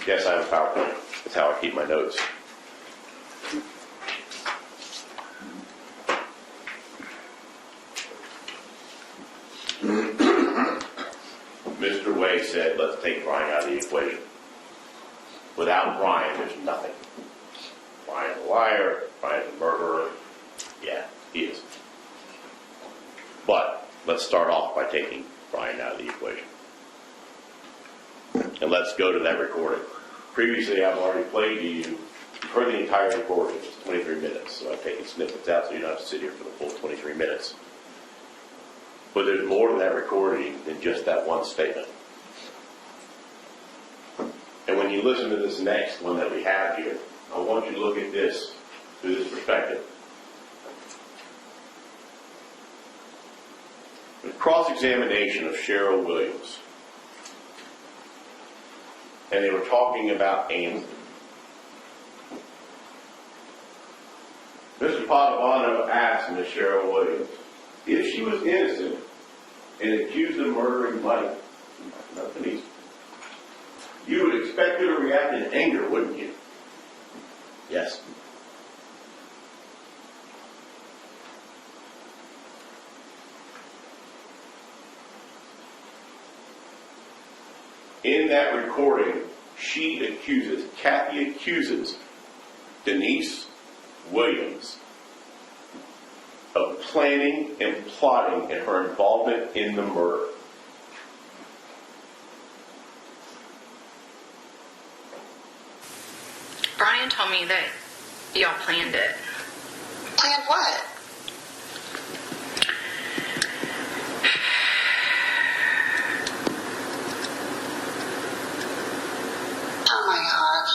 Yes, I have a PowerPoint. That's how I keep my notes. Mr. Way said, let's take Brian out of the equation. Without Brian, there's nothing. Brian's a liar. Brian's a murderer. Yeah, he is. But let's start off by taking Brian out of the equation. And let's go to that recording. Previously, I've already played to you. You've heard the entire recording, which is 23 minutes. So I've taken snippets out so you don't have to sit here for the full 23 minutes. But there's more to that recording than just that one statement. And when you listen to this next one that we have here, I want you to look at this through this perspective. The cross-examination of Cheryl Williams. And they were talking about Amy. Mr. Padovano asked Ms. Cheryl Williams if she was innocent and accused of murdering Mike, not Denise. You would expect her to react in anger, wouldn't you? Yes. In that recording, Kathy accuses Denise Williams of planning and plotting and her involvement in the murder. Brian told me that y'all planned it. Planned what? Oh my gosh.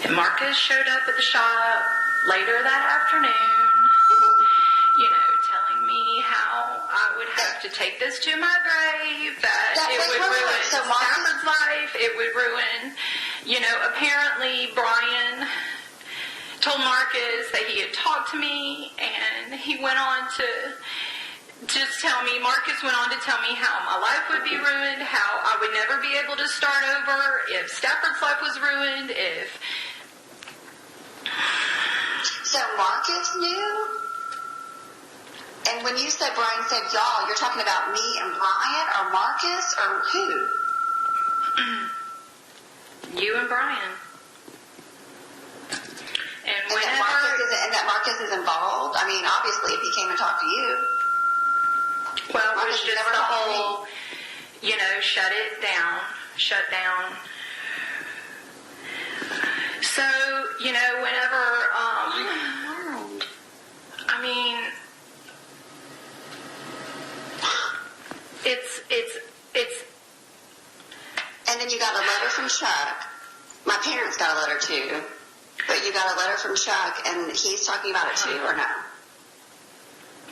And Marcus showed up at the shop later that afternoon, telling me how I would have to take this to my grave, that it would ruin Stafford's life, it would ruin, apparently Brian told Marcus that he had talked to me, and he went on to just tell me, Marcus went on to tell me how my life would be ruined, how I would never be able to start over, if Stafford's life was ruined, So Marcus knew? And when you said Brian said y'all, you're talking about me and Brian or Marcus or who? You and Brian. And that Marcus is involved? I mean, obviously, if he came and talked to you. Well, it was just the whole, shut down. So, whenever, it's. And then you got a letter from Chuck. My parents got a letter too. But you got a letter from Chuck, and he's talking about it too, or no?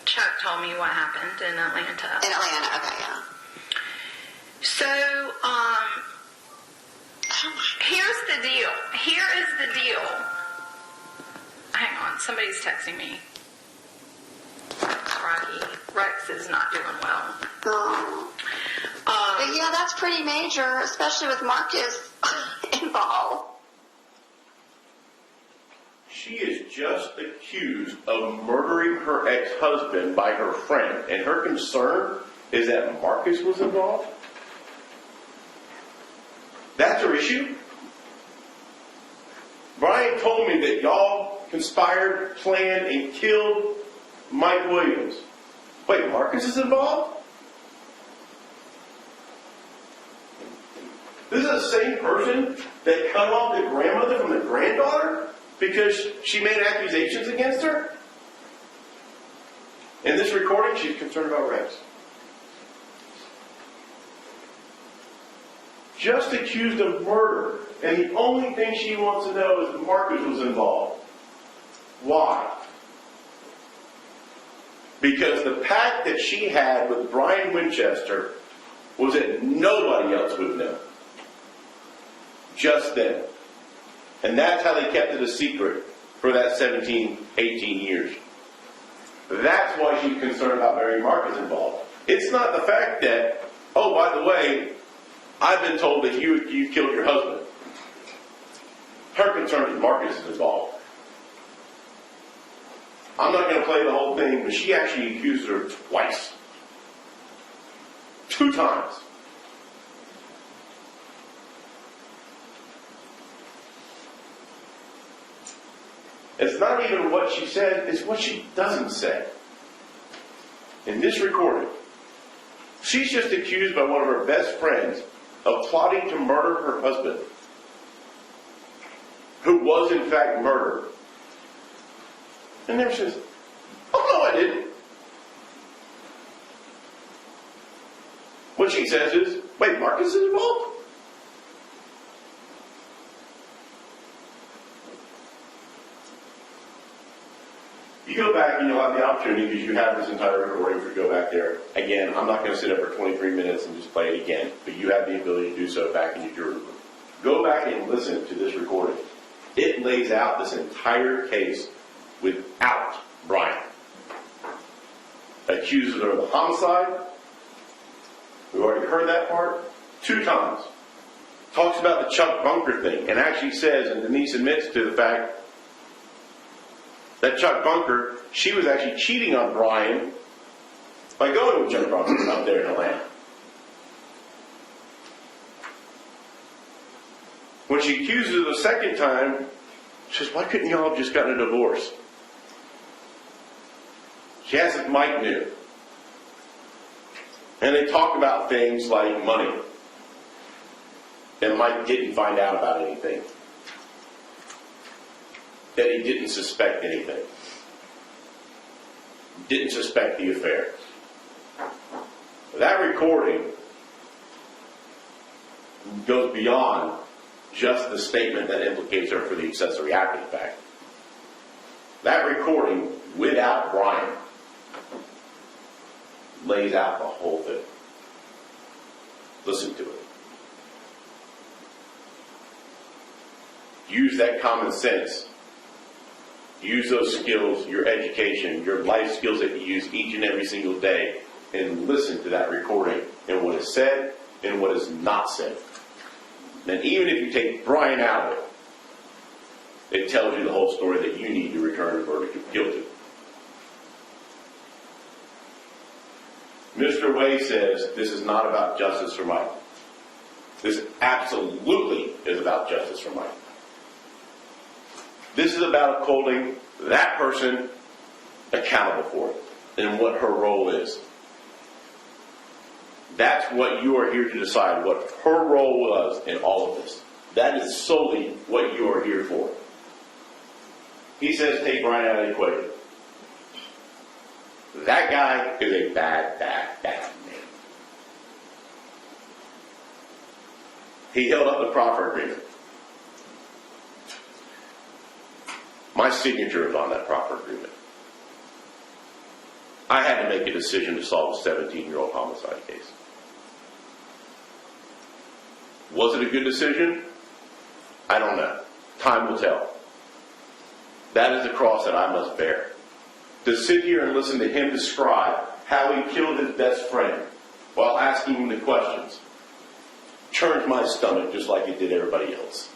Chuck told me what happened in Atlanta. In Atlanta, okay, yeah. So, here's the deal. Here is the deal. Hang on, somebody's texting me. Rocky, Rex is not doing well. Oh. But yeah, that's pretty major, especially with Marcus involved. She is just accused of murdering her ex-husband by her friend, and her concern is that Marcus was involved? That's her issue? Brian told me that y'all conspired, planned, and killed Mike Williams. Wait, Marcus is involved? This is the same person that cut off the grandmother from the granddaughter because she made accusations against her? In this recording, she's concerned about Rex. Just accused of murder, and the only thing she wants to know is if Marcus was involved. Why? Because the pact that she had with Brian Winchester was that nobody else would know. Just them. And that's how they kept it a secret for that 17, 18 years. That's why she's concerned about Mary Marcus involved. It's not the fact that, oh, by the way, I've been told that you killed your husband. are concerned that Marcus is involved. I'm not going to play the whole thing, but she actually accused her twice. 2 times. It's not even what she said, it's what she doesn't say. In this recording, she's just accused by one of her best friends of plotting to murder her husband, who was in fact murdered. And there she says, oh no, I didn't. What she says is, wait, Marcus is involved? You go back and you'll have the opportunity, because you have this entire recording, to go back there. Again, I'm not going to sit up for 23 minutes and just play it again, but you have the ability to do so back in your jury room. Go back and listen to this recording. It lays out this entire case without Brian. Accuses her of the homicide. We've already heard that part 2 times. Talks about the Chuck Bunker thing, and actually says, and Denise admits to the fact, that Chuck Bunker, she was actually cheating on Brian by going with Chuck Bunker out there in Atlanta. When she accuses her the second time, she says, why couldn't y'all have just gotten a divorce? She asks if Mike knew. And they talk about things like money. And Mike didn't find out about anything. That he didn't suspect anything. Didn't suspect the affair. That recording goes beyond just the statement that implicates her for the accessory after the fact. That recording, without Brian, lays out the whole thing. Listen to it. Use that common sense. Use those skills, your education, your life skills that you use each and every single day, and listen to that recording and what is said and what is not said. And even if you take Brian out of it, it tells you the whole story that you need to return a verdict of guilty. Mr. Way says this is not about justice for Mike. This absolutely is about justice for Mike. This is about holding that person accountable for it and what her role is. That's what you are here to decide, what her role was in all of this. That is solely what you are here for. He says take Brian out of the equation. That guy is a bad man. He held up the proffer agreement. My signature is on that proffer agreement. I had to make a decision to solve a 17-year-old homicide case. Was it a good decision? I don't know. Time will tell. That is the cross that I must bear. To sit here and listen to him describe how he killed his best friend while asking him the questions churns my stomach just like it did everybody else.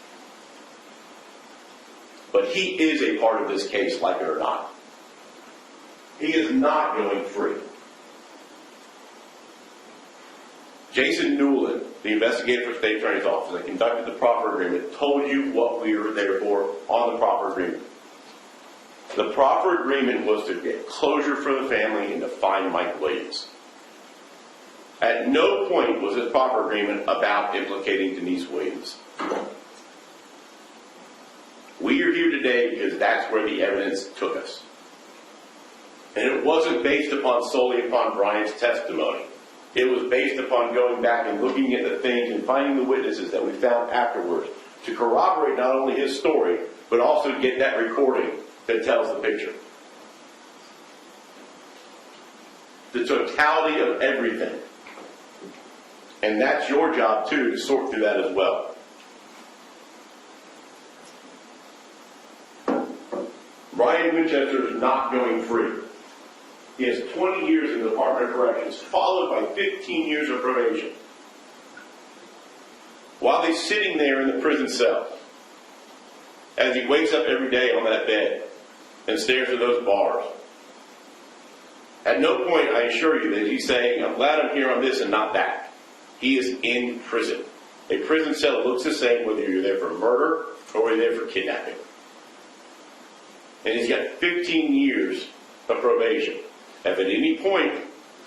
But he is a part of this case, like it or not. He is not going free. Jason Newland, the investigator for State Attorney's Office that conducted the proffer agreement, told you what we were there for on the proffer agreement. The proffer agreement was to get closure for the family and to find Mike Williams. At no point was this proffer agreement about implicating Denise Williams. We are here today because that's where the evidence took us. And it wasn't based solely upon Brian's testimony. It was based upon going back and looking at the things and finding the witnesses that we found afterwards to corroborate not only his story, but also to get that recording that tells the picture. The totality of everything. And that's your job, too, to sort through that as well. Brian Winchester is not going free. He has 20 years in the Department of Corrections, followed by 15 years of probation. While he's sitting there in the prison cell, as he wakes up every day on that bed and stares at those bars. At no point, I assure you, that he's saying, I'm glad I'm here on this and not that. He is in prison. A prison cell looks the same whether you're there for murder or whether you're there for kidnapping. And he's got 15 years of probation. If at any point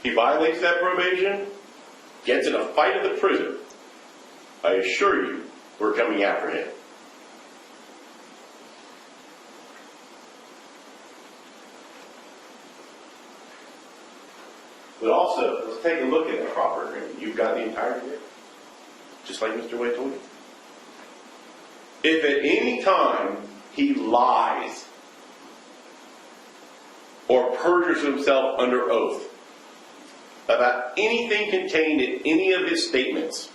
he violates that probation, gets in a fight at the prison, I assure you, we're coming after him. But also, let's take a look at the proper agreement. You've got the entire agreement, just like Mr. Wade told you. If at any time he lies or perjures himself under oath about anything contained in any of his statements,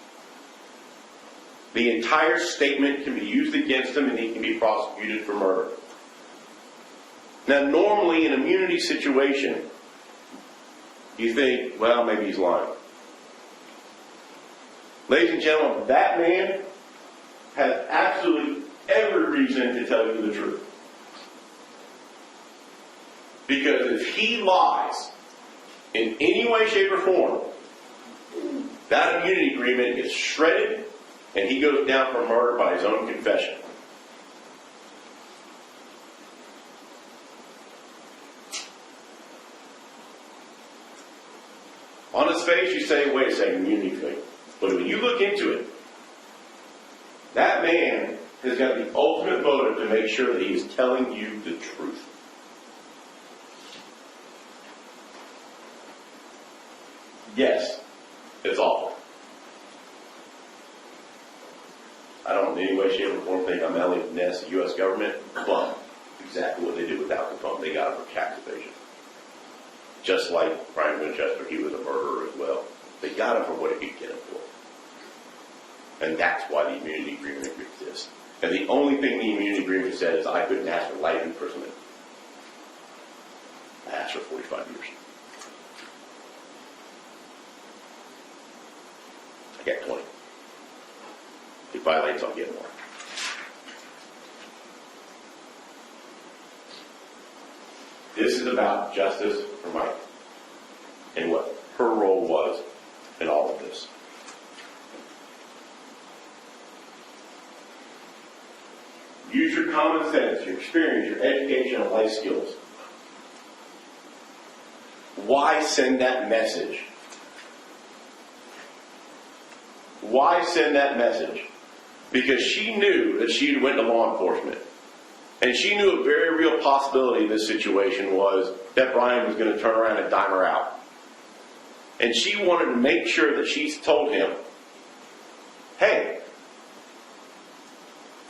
the entire statement can be used against him and he can be prosecuted for murder. Now, normally in an immunity situation, you think, well, maybe he's lying. Ladies and gentlemen, that man has absolutely every reason to tell you the truth. Because if he lies in any way, shape, or form, that immunity agreement is shredded and he goes down for murder by his own confession. On his face, you say, wait a second, immunity thing. But when you look into it, that man has got the ultimate motive to make sure that he is telling you the truth. Yes, it's awful. I don't in any way, shape, or form think I'm Elliot Ness, the U.S. government, but exactly what they did with Al Capone, they got him for tax evasion. Just like Brian Winchester, he was a murderer as well. They got him for what he could get him for. And that's why the immunity agreement exists. And the only thing the immunity agreement said is I couldn't ask for life imprisonment. I asked for 45 years. I got 20. If he violates, I'll get more. This is about justice for Mike and what her role was in all of this. Use your common sense, your experience, your education, and life skills. Why send that message? Why send that message? Because she knew that she went to law enforcement. And she knew a very real possibility in this situation was that Brian was going to turn around and dime her out. And she wanted to make sure that she told him, hey,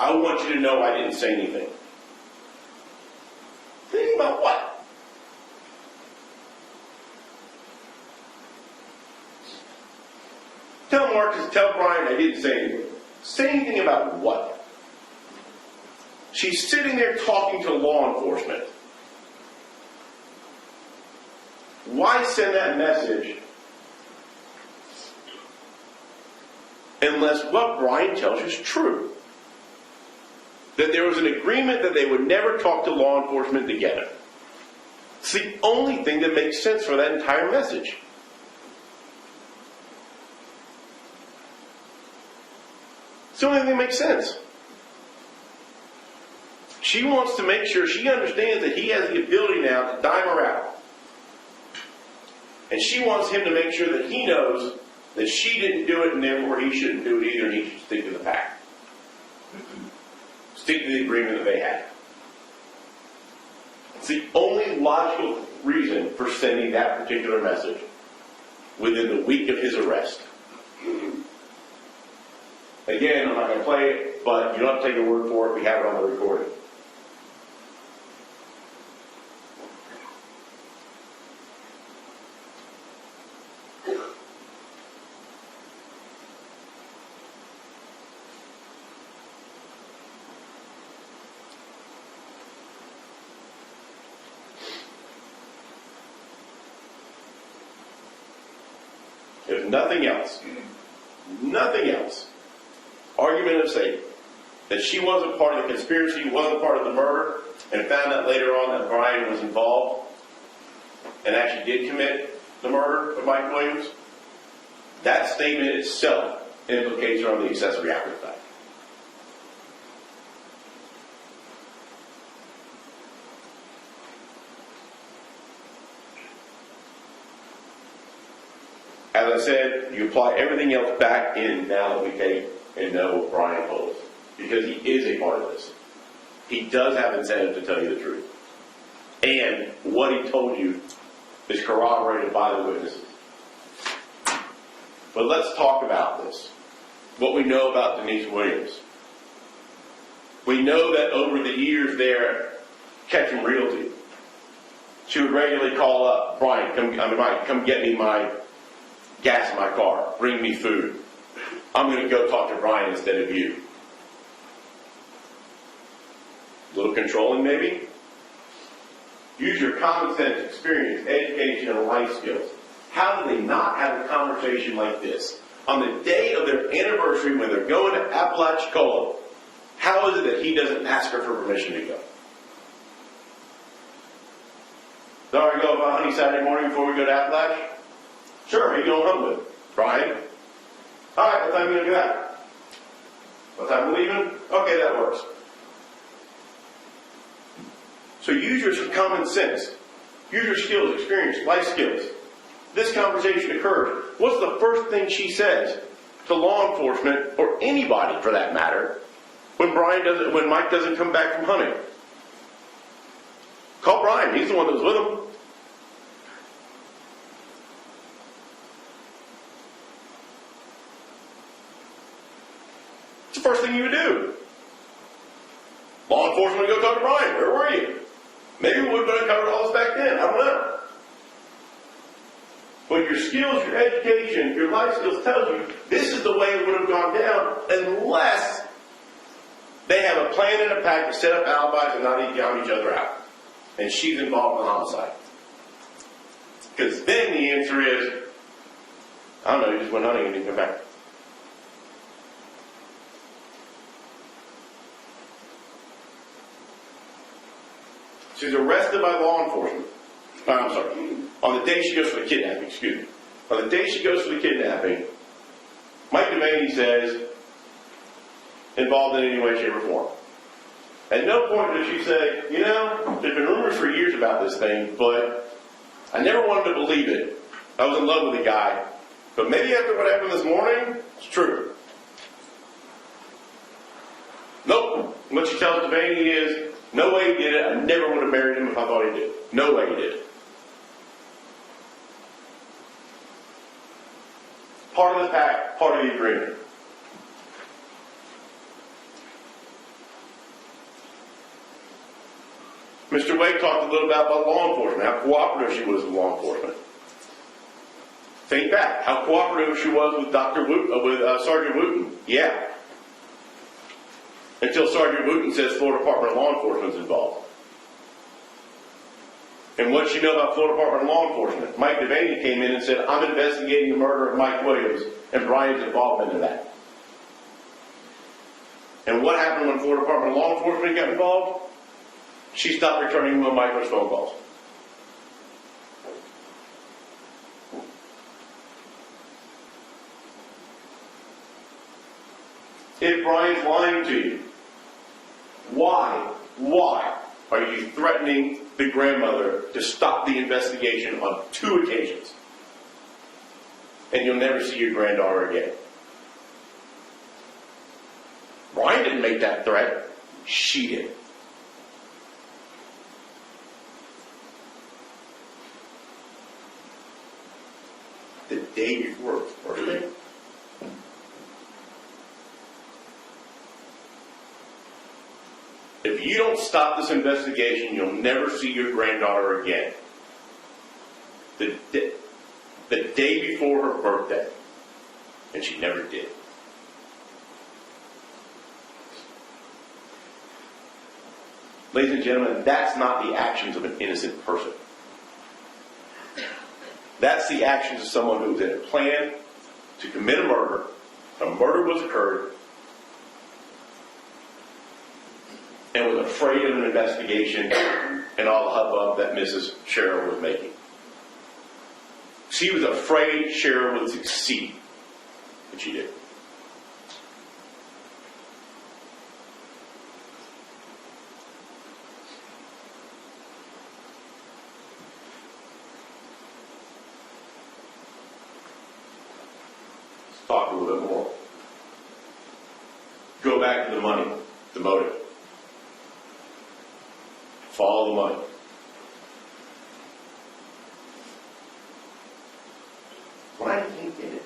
I want you to know I didn't say anything. Thinking about what? Tell Marcus, tell Brian I didn't say anything. Say anything about what? She's sitting there talking to law enforcement. Why send that message unless what Brian tells you is true? That there was an agreement that they would never talk to law enforcement together. It's the only thing that makes sense for that entire message. It's the only thing that makes sense. She wants to make sure she understands that he has the ability now to dime her out. And she wants him to make sure that he knows that she didn't do it and therefore he shouldn't do it either and he should stick to the pact. Stick to the agreement that they had. It's the only logical reason for sending that particular message within the week of his arrest. Again, I'm not going to play it, but you don't have to take the word for it. We have it on the recording. If nothing else, argument of Satan, that she wasn't part of the conspiracy, wasn't part of the murder, and found out later on that Brian was involved and actually did commit the murder of Mike Williams, that statement itself implicates her on the accessory after the fact. As I said, you apply everything else back in now that we take and know what Brian told us. Because he is a part of this. He does have incentive to tell you the truth. And what he told you is corroborated by the witnesses. But let's talk about this. What we know about Denise Williams. We know that over the years there at Ketchum Realty, she would regularly call up, Mike, come get me my gas in my car. Bring me food. I'm going to go talk to Brian instead of you. A little controlling, maybe? Use your common sense, experience, education, and life skills. How do they not have a conversation like this? On the day of their anniversary, when they're going to Apalachicola, how is it that he doesn't ask her for permission to go? Sorry, go up honey Saturday morning before we go to Appalachia? Sure, who you going home with? Brian? All right, what time are you going to do that? What time are we leaving? Okay, that works. So use your common sense. Use your skills, experience, life skills. This conversation occurs. What's the first thing she says to law enforcement, or anybody for that matter, when Mike doesn't come back from hunting? Call Brian. He's the one that was with him. It's the first thing you would do. Law enforcement would go talk to Brian. Where were you? Maybe we would have covered all this back then. I don't know. But your skills, your education, your life skills tells you this is the way it would have gone down unless they have a plan and a pack to set up alibis and not count each other out. And she's involved in the homicide. Because then the answer is, I don't know, you just went hunting and didn't come back. She's arrested by law enforcement. I'm sorry. On the day she goes for the kidnapping, excuse me. On the day she goes for the kidnapping, Mike Devaney says, involved in any way, shape, or form. At no point does she say, there's been rumors for years about this thing, but I never wanted to believe it. I was in love with the guy. But maybe after what happened this morning, it's true. Nope. What she tells Devaney is, no way he did it. I never would have married him if I thought he did. No way he did it. Part of the pact, part of the agreement. Mr. Wake talked a little bit about law enforcement, how cooperative she was with law enforcement. Think back, how cooperative she was with Sergeant Wooten. Yeah. Until Sergeant Wooten says Florida Department of Law Enforcement is involved. And what she know about Florida Department of Law Enforcement? Mike Devaney came in and said, I'm investigating the murder of Mike Williams and Brian's involvement in that. And what happened when Florida Department of Law Enforcement got involved? She stopped returning Mike's phone calls. If Brian's lying to you, why are you threatening the grandmother to stop the investigation on 2 occasions? And you'll never see your granddaughter again. Brian didn't make that threat. She did. The day before her birthday? If you don't stop this investigation, you'll never see your granddaughter again. The day before her birthday. And she never did. Ladies and gentlemen, that's not the actions of an innocent person. That's the actions of someone who was in a plan to commit a murder. A murder was occurred. and was afraid of an investigation and all the hubbub that Mrs. Cheryl was making. She was afraid Cheryl would succeed, and she did. Let's talk a little bit more. Go back to the money, the motive. Follow the money. Brian can't get it.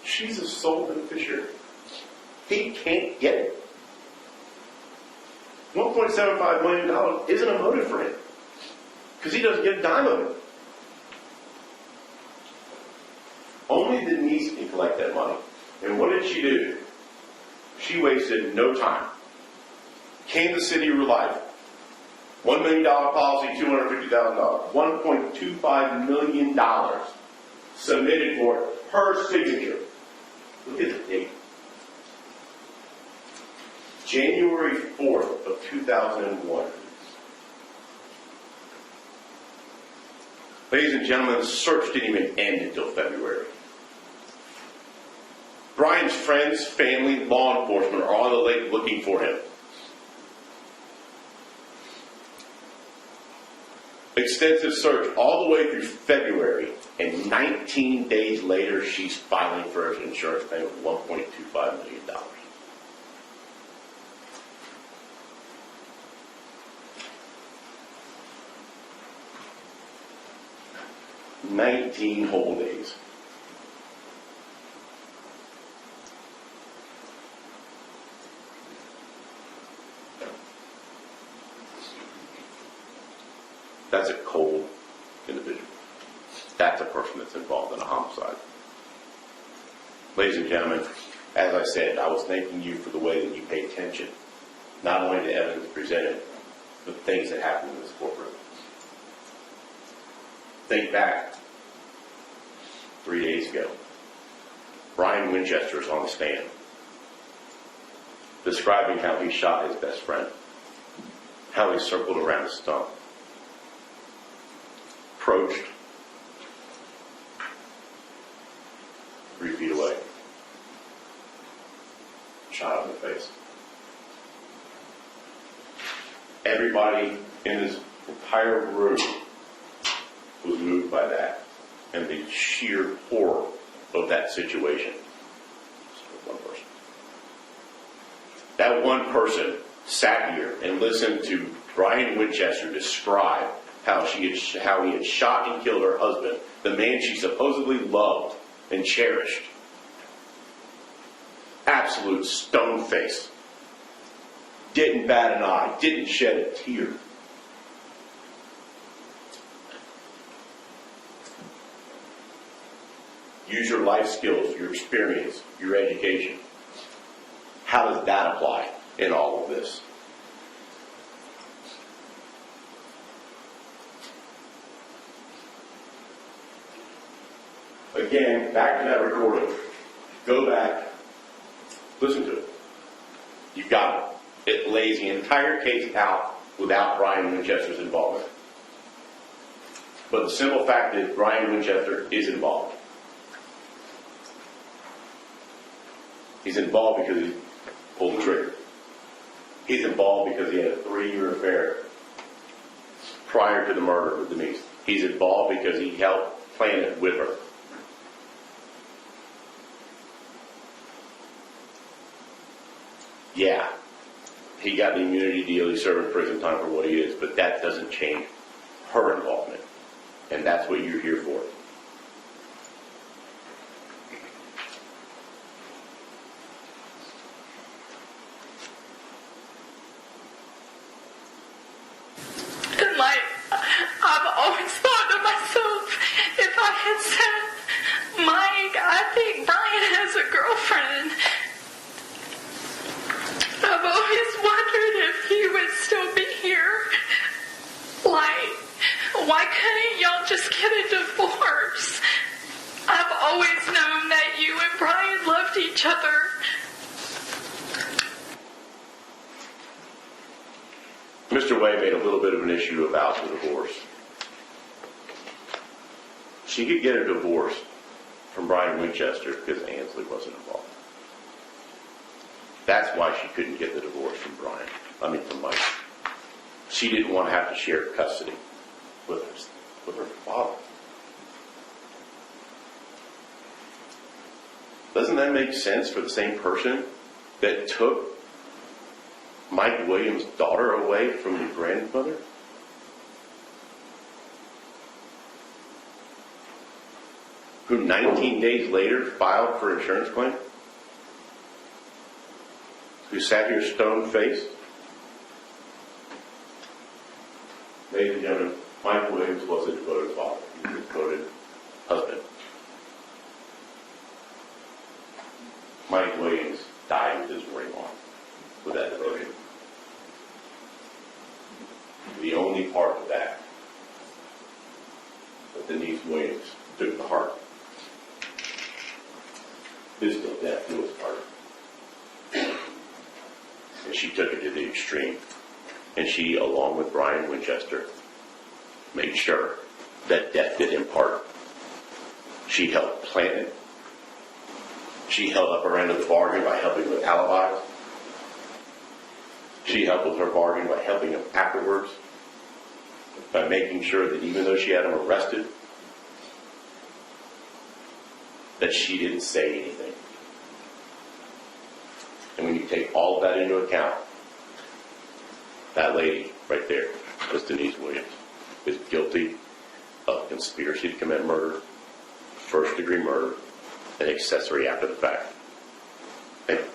She's a sole beneficiary. He can't get it. $1.75 million isn't a motive for him because he doesn't get a dime of it. Only Denise can collect that money. And what did she do? She wasted no time. Kansas City Relief. $1 million policy, $250,000. $1.25 million submitted for her signature. Look at the date. January 4th of 2001. Ladies and gentlemen, the search didn't even end until February. Brian's friends, family, law enforcement are on the lake looking for him. Extensive search all the way through February, and 19 days later, she's filing for an insurance claim of $1.25 million. $19 whole days. That's a cold individual. That's a person that's involved in a homicide. Ladies and gentlemen, as I said, I was thanking you for the way that you pay attention, not only to evidence presented, but things that happened in this courtroom. Think back 3 days ago. Brian Winchester is on the stand, describing how he shot his best friend, how he circled around the stump, approached 3 feet away, shot him in the face. Everybody in this entire room was moved by that and the sheer horror of that situation. One person. That one person sat here and listened to Brian Winchester describe how he had shot and killed her husband, the man she supposedly loved and cherished. Absolute stone face. Didn't bat an eye. Didn't shed a tear. Use your life skills, your experience, your education. How does that apply in all of this? Again, back to that recording. Go back, listen to it. You've got it. It lays the entire case out without Brian Winchester's involvement. But the simple fact is, Brian Winchester is involved. He's involved because he pulled the trigger. He's involved because he had a 3-year affair prior to the murder of Denise. He's involved because he helped plan it with her. Yeah, he got the immunity deal, he's serving prison time for what he is, but that doesn't change her involvement. And that's what you're here for. In life, I've always thought to myself, if I had said, Mike, I think Brian has a girlfriend, I've always wondered if he would still be here. Like, why couldn't y'all just get a divorce? I've always known that you and Brian loved each other. Mr. Way made a little bit of an issue about the divorce. She could get a divorce from Brian Winchester because Ansley wasn't involved. That's why she couldn't get the divorce from Mike. She didn't want to have to share custody with her father. Doesn't that make sense for the same person that took Mike Williams' daughter away from the grandmother? Who 19 days later filed for insurance claim? Who sat here stone-faced? Ladies and gentlemen, Mike Williams was a devoted father. He was a devoted husband. Mike Williams died with his ring on, with that devotion. The only part of that Denise Williams took to heart. Physical death was part. And she took it to the extreme. And she, along with Brian Winchester, made sure that death did him part. She helped plan it. She held up her end of the bargain by helping with alibis. She helped with her bargain by helping him afterwards, by making sure that even though she had him arrested, that she didn't say anything. And when you take all of that into account, that lady right there, was Denise Williams, is guilty of conspiracy to commit murder, first-degree murder, and accessory after the fact. Thank you.